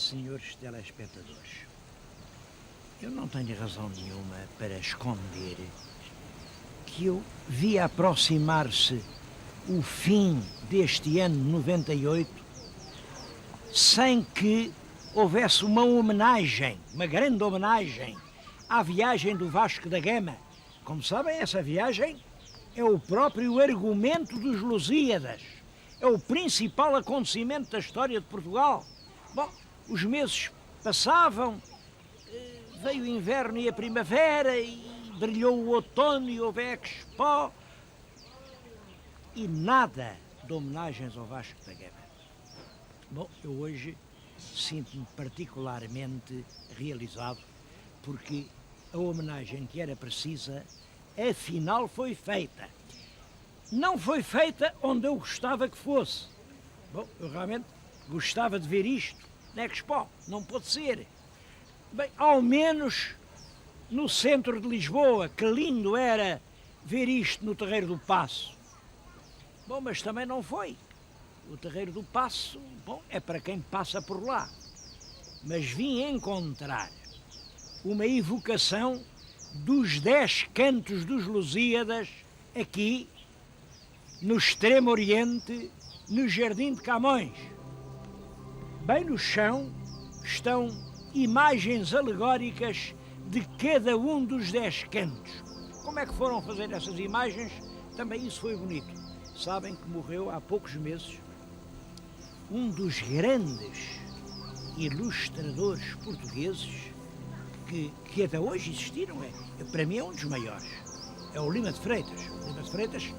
senhores telespectadores, eu não tenho razão nenhuma para esconder que eu vi aproximar-se o fim deste ano 98 sem que houvesse uma homenagem, uma grande homenagem à viagem do Vasco da Gama. Como sabem, essa viagem é o próprio argumento dos Lusíadas, é o principal acontecimento da história de Portugal. Bom, os meses passavam, veio o inverno e a primavera, e brilhou o outono e houve a Expo, e nada de homenagens ao Vasco da Gama. Bom, eu hoje sinto-me particularmente realizado porque a homenagem que era precisa, afinal, foi feita. Não foi feita onde eu gostava que fosse. Bom, eu realmente gostava de ver isto na Expo, não pode ser. Bem, ao menos no centro de Lisboa, que lindo era ver isto no Terreiro do Paço. Bom, mas também não foi. O Terreiro do Paço, bom, é para quem passa por lá. Mas vim encontrar uma evocação dos 10 cantos dos Lusíadas aqui no Extremo Oriente, no Jardim de Camões. Bem no chão estão imagens alegóricas de cada um dos 10 cantos. Como é que foram fazer essas imagens? Também isso foi bonito. Sabem que morreu há poucos meses um dos grandes ilustradores portugueses que até hoje existiram. Para mim é um dos maiores. É o Lima de Freitas. O Lima de Freitas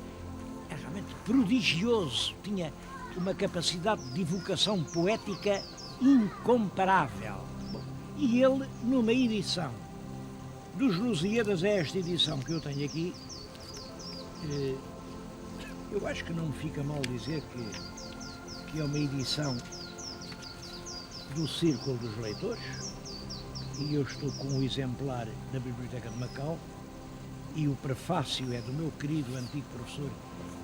é realmente prodigioso. Tinha uma capacidade de evocação poética incomparável. Bom, e ele, numa edição dos Lusíadas, é esta edição que eu tenho aqui, eu acho que não me fica mal dizer que é uma edição do Círculo dos Leitores, e eu estou com um exemplar da Biblioteca de Macau, e o prefácio é do meu querido antigo professor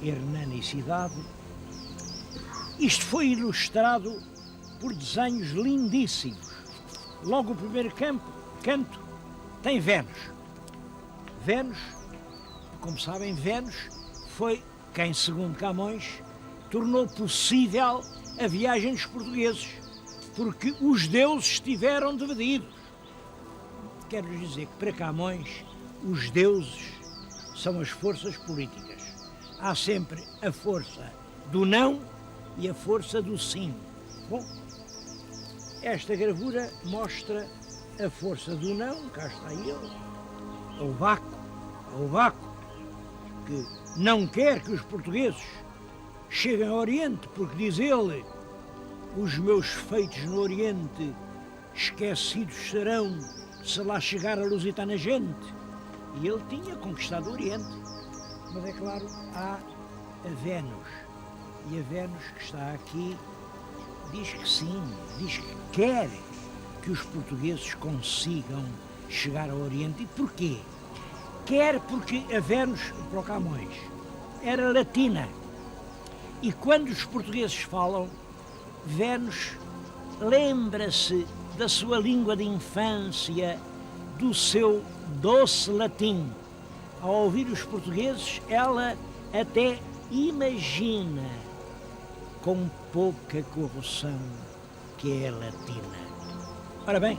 Hernani Cidade. Isto foi ilustrado por desenhos lindíssimos. Logo o primeiro canto tem Vênus. Vênus, como sabem, Vênus foi quem, segundo Camões, tornou possível a viagem dos portugueses, porque os deuses estiveram divididos. Quero dizer que, para Camões, os deuses são as forças políticas. Há sempre a força do não e a força do sim. Bom, esta gravura mostra a força do não, cá está ele, o vácuo, que não quer que os portugueses cheguem ao Oriente, porque, diz ele, os meus feitos no Oriente esquecidos serão se lá chegar a lusitana gente. E ele tinha conquistado o Oriente. Mas é claro, há a Vênus. E a Vênus que está aqui diz que sim, diz que quer que os portugueses consigam chegar ao Oriente. E porquê? Quer porque a Vênus, para o Camões, era latina. E quando os portugueses falam, Vênus lembra-se da sua língua de infância, do seu doce latim. Ao ouvir os portugueses, ela até imagina, com pouca corrupção, que é latina. Ora bem,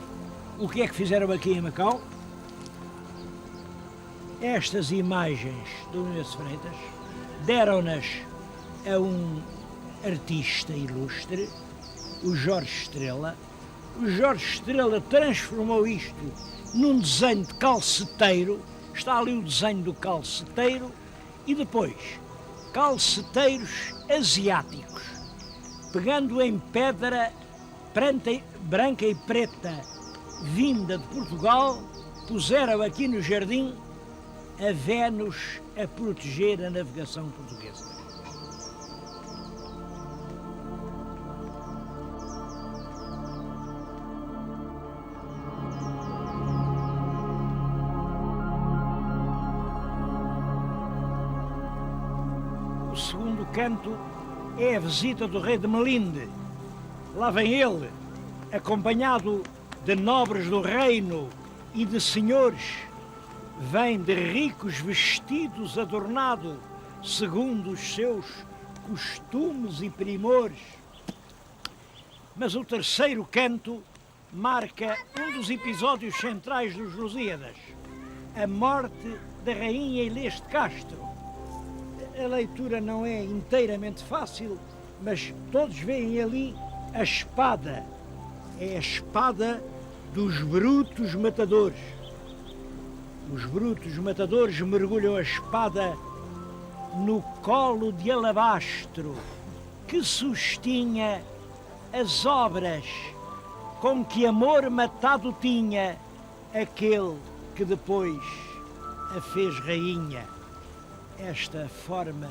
o que é que fizeram aqui em Macau? Estas imagens do Lima de Freitas deram-nas a um artista ilustre, o Jorge Estrela. O Jorge Estrela transformou isto num desenho de calceteiro. Está ali o desenho do calceteiro e depois calceteiros asiáticos, pegando em pedra branca e preta vinda de Portugal, puseram aqui no jardim a Vênus a proteger a navegação portuguesa. O segundo canto é a visita do rei de Melinde. Lá vem ele, acompanhado de nobres do reino e de senhores, vem de ricos vestidos adornado, segundo os seus costumes e primores. Mas o terceiro canto marca um dos episódios centrais dos Lusíadas, a morte da rainha Ilês de Castro. A leitura não é inteiramente fácil, mas todos veem ali a espada. É a espada dos brutos matadores. Os brutos matadores mergulham a espada no colo de alabastro que sustinha as obras com que amor matado tinha aquele que depois a fez rainha. Esta forma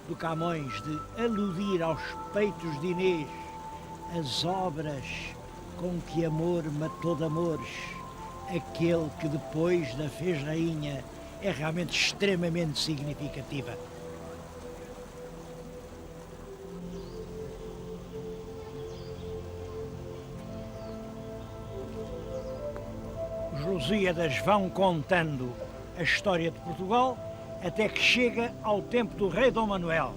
do Camões de aludir aos peitos de Inês, as obras com que amor matou de amores, aquele que depois da fez rainha, é realmente extremamente significativa. Os Lusíadas vão contando a história de Portugal até que chega ao tempo do rei Dom Manuel.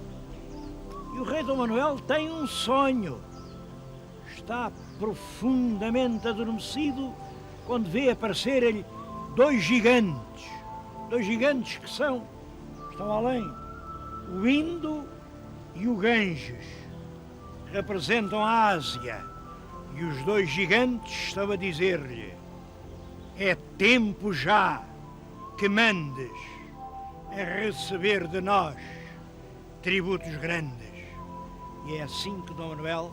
E o rei Dom Manuel tem um sonho. Está profundamente adormecido quando vê aparecer-lhe dois gigantes que estão além, o Indo e o Ganges, representam a Ásia, e os dois gigantes estão a dizer-lhe: é tempo já que mandes a receber de nós tributos grandes. E é assim que Dom Manuel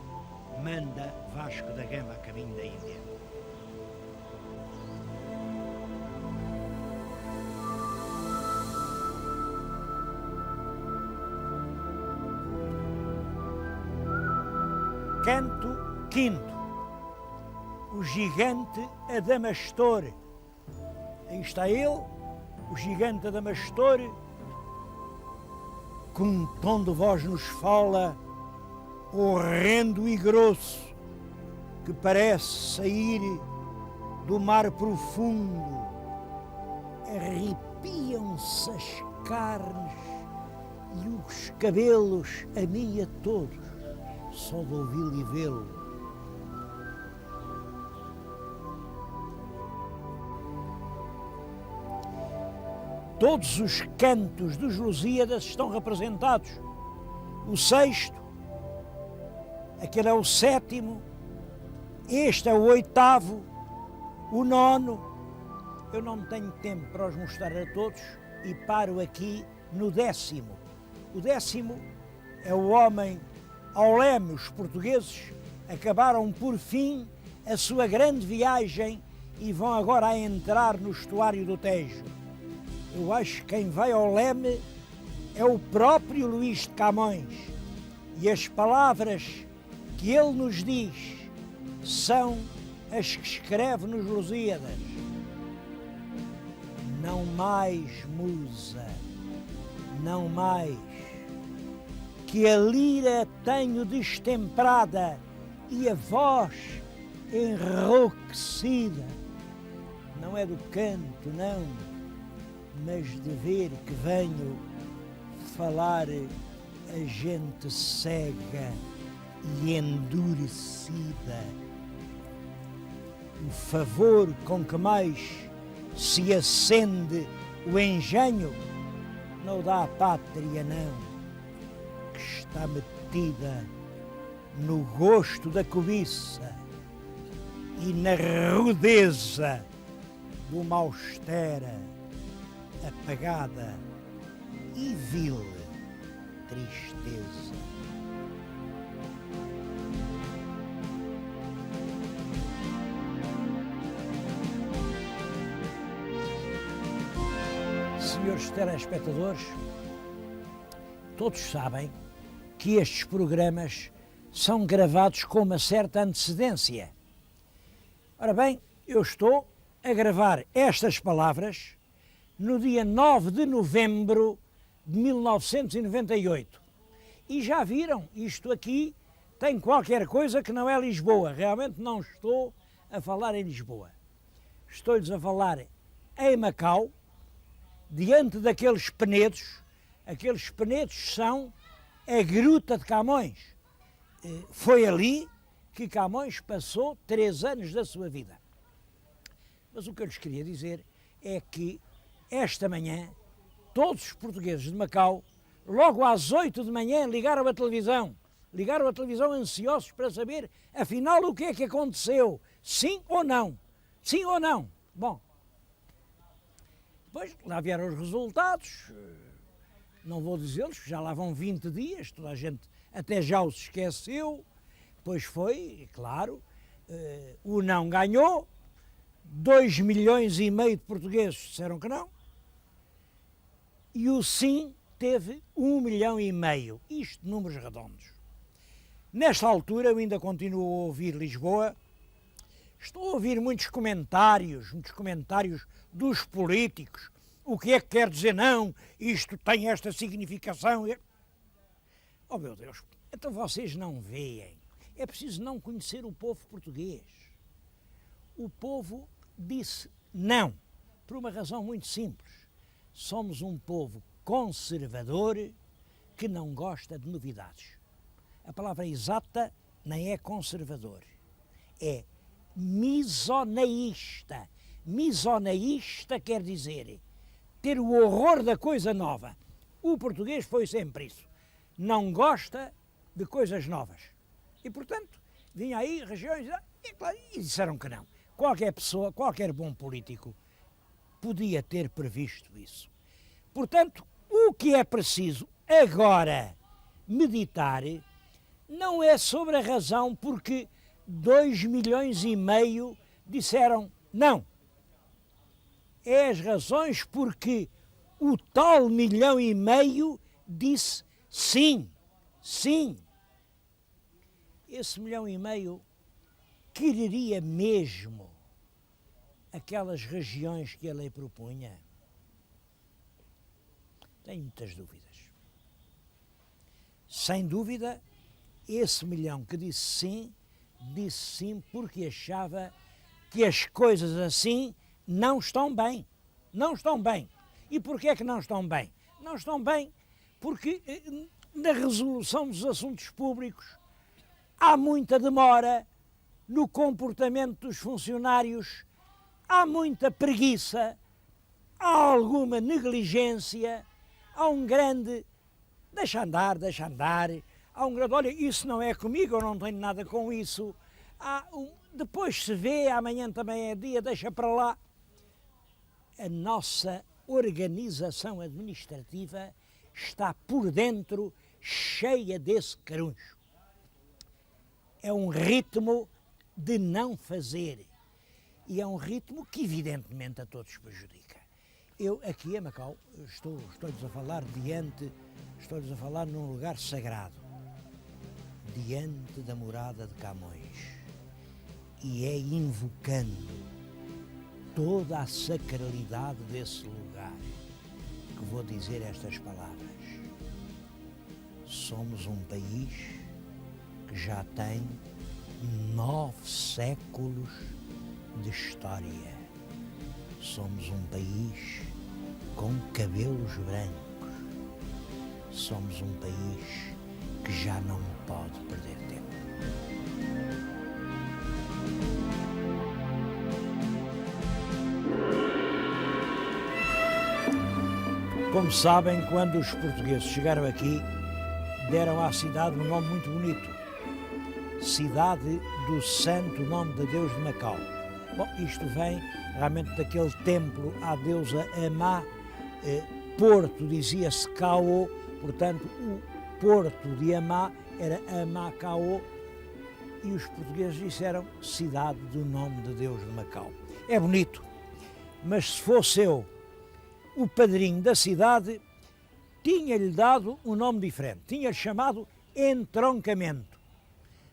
manda Vasco da Gama a caminho da Índia. Canto quinto. O gigante Adamastor. Aí está ele, o gigante Adamastor, com um tom de voz nos fala horrendo e grosso, que parece sair do mar profundo. Arrepiam-se as carnes e os cabelos a mim e a todos, só de ouvi-lo e vê-lo. Todos os cantos dos Lusíadas estão representados. O sexto, aquele é o sétimo, este é o oitavo, o nono. Eu não tenho tempo para os mostrar a todos e paro aqui no décimo. O décimo é o homem ao leme. Os portugueses acabaram por fim a sua grande viagem e vão agora a entrar no estuário do Tejo. Eu acho que quem vai ao leme é o próprio Luís de Camões, e as palavras que ele nos diz são as que escreve nos Lusíadas. Não mais, musa, não mais, que a lira tenho destemperada e a voz enrouquecida. Não é do canto, não, mas de ver que venho falar a gente cega e endurecida. O favor com que mais se acende o engenho não dá à pátria, não, que está metida no gosto da cobiça e na rudeza de uma austera, apagada e vil tristeza. Senhores telespectadores, todos sabem que estes programas são gravados com uma certa antecedência. Ora bem, eu estou a gravar estas palavras no dia 9 de novembro de 1998. E já viram, isto aqui tem qualquer coisa que não é Lisboa. Realmente não estou a falar em Lisboa. Estou-lhes a falar em Macau, diante daqueles penedos. Aqueles penedos são a Gruta de Camões. Foi ali que Camões passou 3 anos da sua vida. Mas o que eu lhes queria dizer é que esta manhã todos os portugueses de Macau, logo às 8 de manhã, ligaram a televisão ansiosos para saber, afinal, o que é que aconteceu, sim ou não. Sim ou não? Bom, depois lá vieram os resultados, não vou dizê-los, já lá vão 20 dias, toda a gente até já os esqueceu, pois foi, claro, o não ganhou, 2,5 milhões de portugueses disseram que não, e o sim teve 1,5 milhão, isto números redondos. Nesta altura eu ainda continuo a ouvir Lisboa, estou a ouvir muitos comentários dos políticos, o que é que quer dizer não, isto tem esta significação. Oh meu Deus, então vocês não veem, é preciso não conhecer o povo português. O povo disse não, por uma razão muito simples. Somos um povo conservador que não gosta de novidades. A palavra exata nem é conservador, é misoneísta. Misoneísta quer dizer ter o horror da coisa nova. O português foi sempre isso. Não gosta de coisas novas. E, portanto, vinha aí regiões e disseram que não. Qualquer pessoa, qualquer bom político podia ter previsto isso. Portanto, o que é preciso agora meditar não é sobre a razão porque 2,5 milhões disseram não. É as razões porque o tal 1,5 milhão disse sim, sim. Esse 1,5 milhão quereria mesmo aquelas regiões que a lei propunha? Tenho muitas dúvidas. Sem dúvida, esse 1 milhão que disse sim porque achava que as coisas assim não estão bem. Não estão bem. E porquê é que não estão bem? Não estão bem porque na resolução dos assuntos públicos há muita demora, no comportamento dos funcionários há muita preguiça, há alguma negligência, há um grande deixa andar, há um grande, olha, isso não é comigo, eu não tenho nada com isso, depois se vê, amanhã também é dia, deixa para lá. A nossa organização administrativa está por dentro cheia desse caruncho. É um ritmo de não fazer e é um ritmo que evidentemente a todos prejudica. Eu aqui em Macau estou-lhes a falar num lugar sagrado, diante da morada de Camões, e é invocando toda a sacralidade desse lugar que vou dizer estas palavras. Somos um país que já tem 9 séculos de história. Somos um país com cabelos brancos. Somos um país que já não pode perder tempo. Como sabem, quando os portugueses chegaram aqui, deram à cidade um nome muito bonito. Cidade do Santo Nome de Deus de Macau. Bom, isto vem realmente daquele templo à deusa Amá. Porto dizia-se Cao, portanto o Porto de Amá era Amacao, e os portugueses disseram Cidade do Nome de Deus de Macau. É bonito, mas se fosse eu o padrinho da cidade, tinha-lhe dado um nome diferente, tinha-lhe chamado Entroncamento.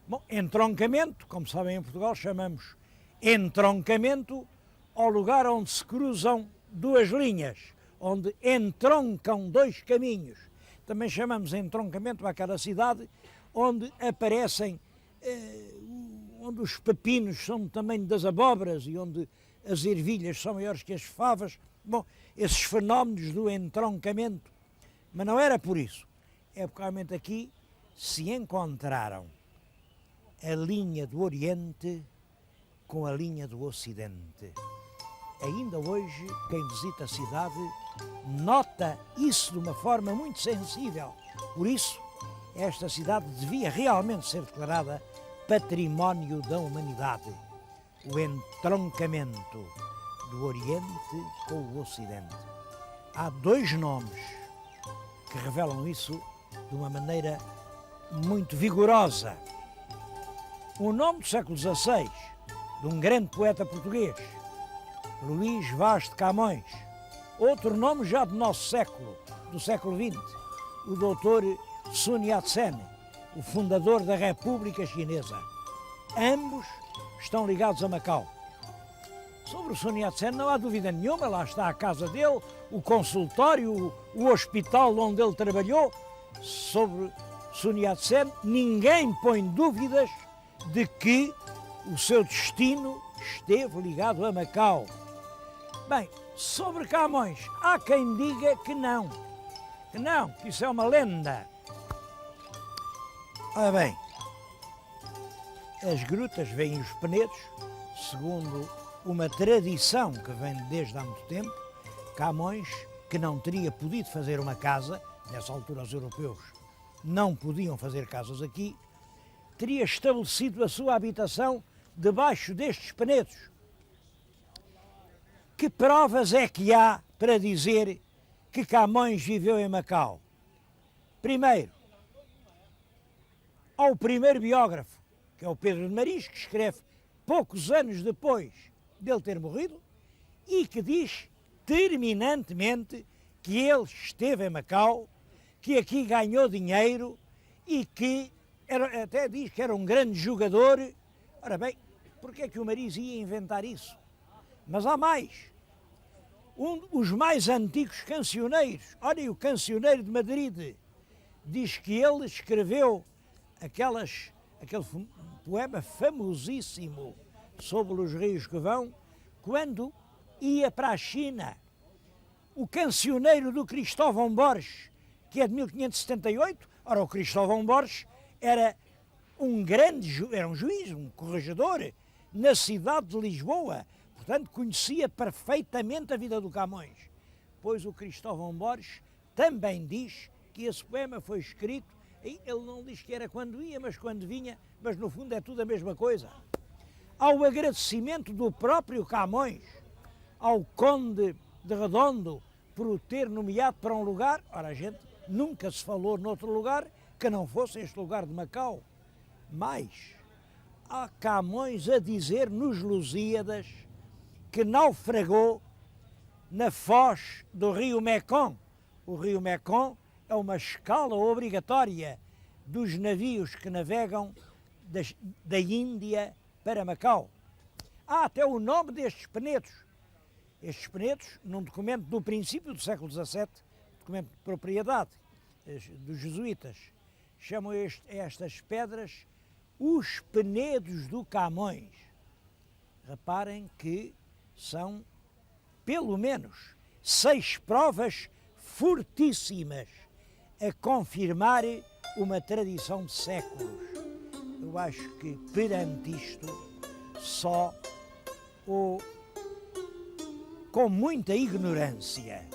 Bom, entroncamento, como sabem em Portugal, chamamos entroncamento ao lugar onde se cruzam 2 linhas, onde entroncam 2 caminhos. Também chamamos entroncamento àquela cidade onde aparecem, onde os pepinos são do tamanho das abóboras e onde as ervilhas são maiores que as favas. Bom, esses fenómenos do entroncamento. Mas não era por isso. É porque realmente aqui se encontraram a linha do Oriente com a linha do Ocidente. Ainda hoje, quem visita a cidade nota isso de uma forma muito sensível. Por isso, esta cidade devia realmente ser declarada Património da Humanidade. O entroncamento do Oriente com o Ocidente. Há dois nomes que revelam isso de uma maneira muito vigorosa. Um nome do século XVI, de um grande poeta português, Luís Vaz de Camões. Outro nome já do nosso século, do século XX, o doutor Sun Yat-sen, o fundador da República Chinesa. Ambos estão ligados a Macau. Sobre o Sun Yat-sen não há dúvida nenhuma, lá está a casa dele, o consultório, o hospital onde ele trabalhou. Sobre Sun Yat-sen ninguém põe dúvidas de que o seu destino esteve ligado a Macau. Bem, sobre Camões, há quem diga que não, que isso é uma lenda. Ora bem, as grutas vêm os penedos, segundo uma tradição que vem desde há muito tempo. Camões, que não teria podido fazer uma casa, nessa altura os europeus não podiam fazer casas aqui, teria estabelecido a sua habitação debaixo destes penedos. Que provas é que há para dizer que Camões viveu em Macau? Primeiro, ao primeiro biógrafo, que é o Pedro de Maris, que escreve poucos anos depois dele ter morrido, e que diz terminantemente que ele esteve em Macau, que aqui ganhou dinheiro e que até diz que era um grande jogador. Ora bem, porque é que o Maris ia inventar isso? Mas há mais. Os mais antigos cancioneiros, olhem, o Cancioneiro de Madrid, diz que ele escreveu aquele poema famosíssimo sobre os rios que vão, quando ia para a China. O Cancioneiro do Cristóvão Borges, que é de 1578, ora, o Cristóvão Borges era um juiz, um corregedor, na cidade de Lisboa, portanto conhecia perfeitamente a vida do Camões. Pois o Cristóvão Borges também diz que esse poema foi escrito, e ele não diz que era quando ia, mas quando vinha, mas no fundo é tudo a mesma coisa. Ao agradecimento do próprio Camões ao Conde de Redondo por o ter nomeado para um lugar, ora, a gente nunca se falou noutro lugar que não fosse este lugar de Macau. Mas há Camões a dizer nos Lusíadas que naufragou na foz do rio Mekong. O rio Mekong é uma escala obrigatória dos navios que navegam da Índia para Macau. Há até o nome destes penedos. Estes penedos, num documento do princípio do século XVII, documento de propriedade dos jesuítas, chamam estas pedras os penedos do Camões. Reparem que são, pelo menos, 6 provas fortíssimas a confirmar uma tradição de séculos. Eu acho que perante isto, só ou com muita ignorância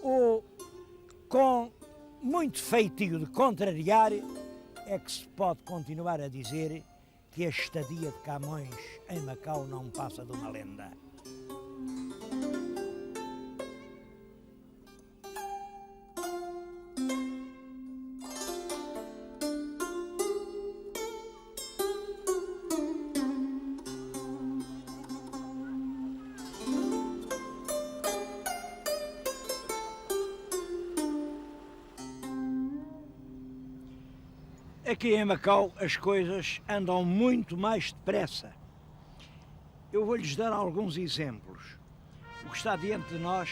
ou com muito feitio de contrariar é que se pode continuar a dizer que a estadia de Camões em Macau não passa de uma lenda. Aqui em Macau as coisas andam muito mais depressa. Eu vou-lhes dar alguns exemplos. O que está diante de nós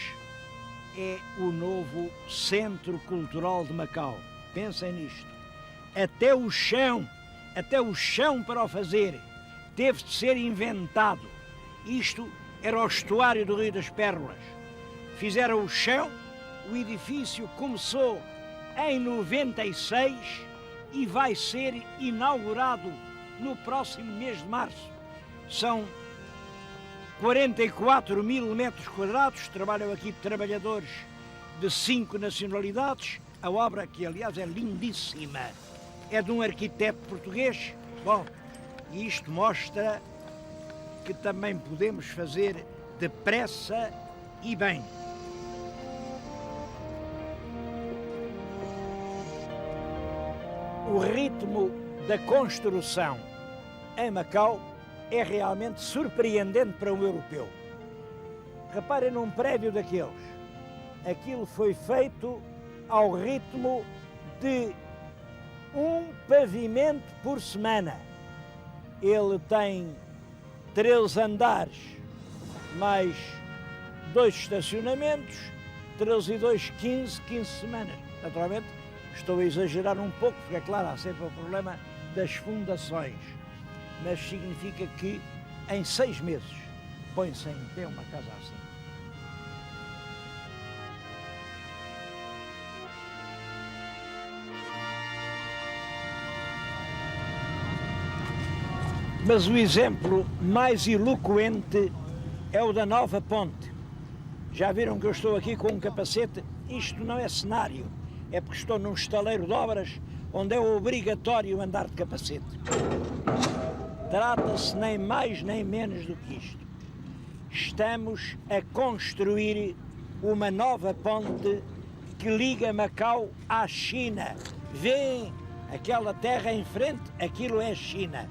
é o novo Centro Cultural de Macau. Pensem nisto. até o chão para o fazer, teve de ser inventado. Isto era o estuário do Rio das Pérolas. Fizeram o chão, o edifício começou em 96 e vai ser inaugurado no próximo mês de março. São 44 mil metros quadrados, trabalham aqui trabalhadores de 5 nacionalidades. A obra, que aliás é lindíssima, é de um arquiteto português. Bom, isto mostra que também podemos fazer depressa e bem. O ritmo da construção em Macau é realmente surpreendente para um europeu. Reparem num prédio daqueles. Aquilo foi feito ao ritmo de um pavimento por semana. Ele tem 13 andares, mais 2 estacionamentos, 13 e 2, 15 semanas. Naturalmente, estou a exagerar um pouco, porque é claro, há sempre o problema das fundações. Mas significa que em 6 meses põe-se em pé uma casa assim. Mas o exemplo mais eloquente é o da nova ponte. Já viram que eu estou aqui com um capacete? Isto não é cenário, é porque estou num estaleiro de obras onde é obrigatório andar de capacete. Trata-se nem mais nem menos do que isto. Estamos a construir uma nova ponte que liga Macau à China. Vêem aquela terra em frente? Aquilo é China.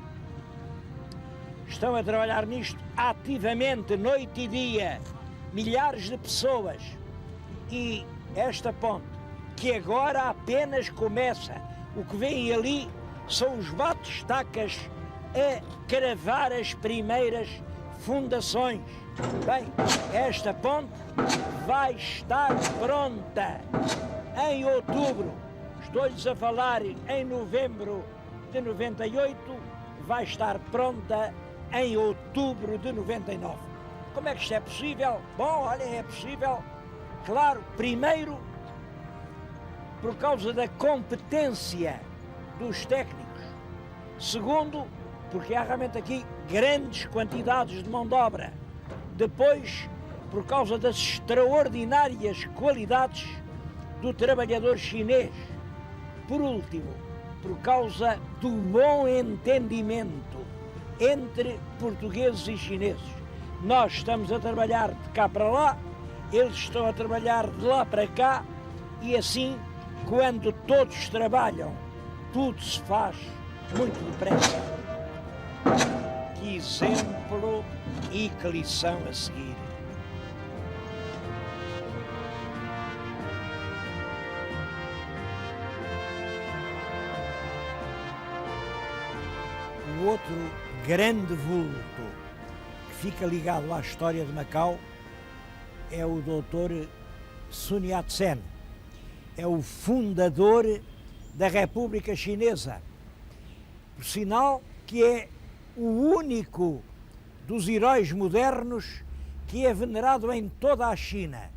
Estão a trabalhar nisto ativamente, noite e dia, milhares de pessoas. E esta ponte, que agora apenas começa, o que vem ali são os bate-estacas a cravar as primeiras fundações. Bem, esta ponte vai estar pronta em outubro. Estou-lhes a falar em novembro de 98, vai estar pronta em outubro de 99. Como é que isto é possível? Bom, olha, é possível, claro, primeiro, por causa da competência dos técnicos. Segundo, porque há realmente aqui grandes quantidades de mão de obra. Depois, por causa das extraordinárias qualidades do trabalhador chinês. Por último, por causa do bom entendimento entre portugueses e chineses. Nós estamos a trabalhar de cá para lá, eles estão a trabalhar de lá para cá, e assim, quando todos trabalham, tudo se faz muito depressa. Que exemplo e que lição a seguir. O outro grande vulto que fica ligado à história de Macau é o Dr. Sun Yat-sen. É o fundador da República Chinesa. Por sinal que é o único dos heróis modernos que é venerado em toda a China,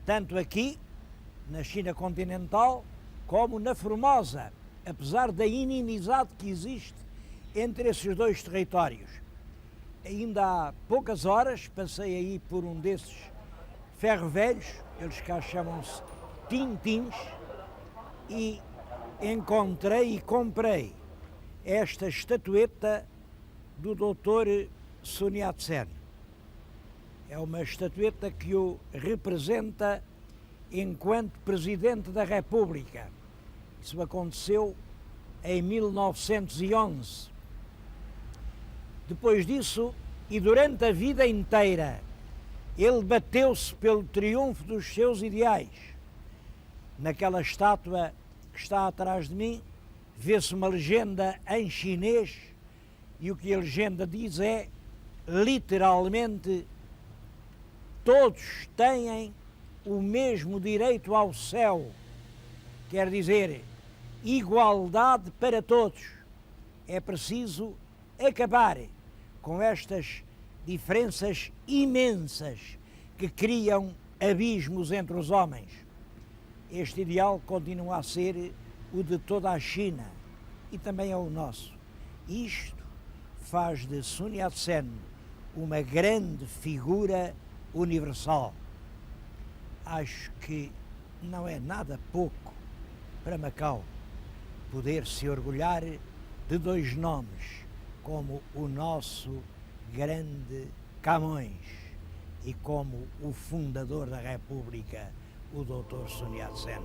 tanto aqui, na China continental, como na Formosa, apesar da inimizade que existe entre esses dois territórios. Ainda há poucas horas passei aí por um desses ferro-velhos, eles cá chamam-se tintins, e encontrei e comprei esta estatueta do Dr. Sun Yat-sen. É uma estatueta que o representa enquanto Presidente da República. Isso aconteceu em 1911. Depois disso, e durante a vida inteira, ele bateu-se pelo triunfo dos seus ideais. Naquela estátua que está atrás de mim, vê-se uma legenda em chinês, e o que a legenda diz é, literalmente, todos têm o mesmo direito ao céu. Quer dizer, igualdade para todos. É preciso acabar com estas diferenças imensas que criam abismos entre os homens. Este ideal continua a ser o de toda a China e também é o nosso. Isto faz de Sun Yat-sen uma grande figura universal. Acho que não é nada pouco para Macau poder se orgulhar de dois nomes como o nosso grande Camões e como o fundador da República, o Dr. Sun Yat-sen.